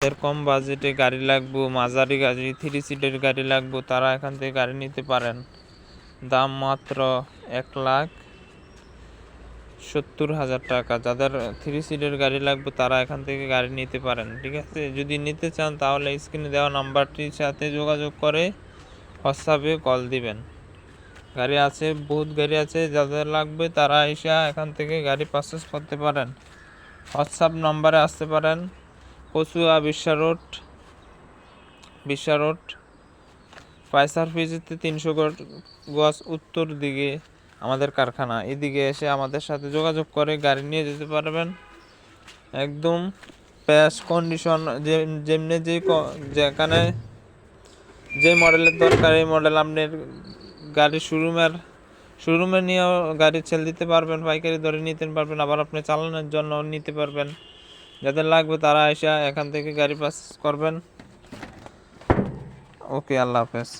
যাদের কম বাজেটে গাড়ি লাগবে, মাঝারি গাড়ি 3 সিটের গাড়ি লাগবে, তারা এখান থেকে গাড়ি নিতে পারেন। দাম মাত্র 1,70,000 টাকা। যাদের 3 সিটের গাড়ি লাগবে তারা এখান থেকে গাড়ি নিতে পারেন, ঠিক আছে। যদি নিতে চান তাহলে স্ক্রিনে দেওয়া নাম্বারটির সাথে যোগাযোগ করে হোয়াটসঅ্যাপে কল দিবেন। গাড়ি আছে, বহুত গাড়ি আছে, যাদের লাগবে তারা এসে এখান থেকে গাড়ি পারচেস করতে পারেন। হোয়াটসঅ্যাপ নাম্বারে আসতে পারেন। কচুয়া বিশ্বা রোড পাইসার ফিজিতে 300 গজ উত্তর দিকে আমাদের কারখানা। এদিকে এসে আমাদের সাথে যোগাযোগ করে গাড়ি নিয়ে যেতে পারবেন। একদম ফ্রেশ কন্ডিশন, যেমনি যেখানে যে মডেলের দরকার এই মডেল আপনার গাড়ি শোরুমে নিয়েও গাড়ি সেল দিতে পারবেন, পাইকারি দরে নিতে পারবেন, আবার আপনি চালানোর জন্য নিতে পারবেন। যাদের লাগবে তারা এসে এখান থেকে গাড়ি পারচেস করবেন। ওকে, আল্লাহ হাফেজ।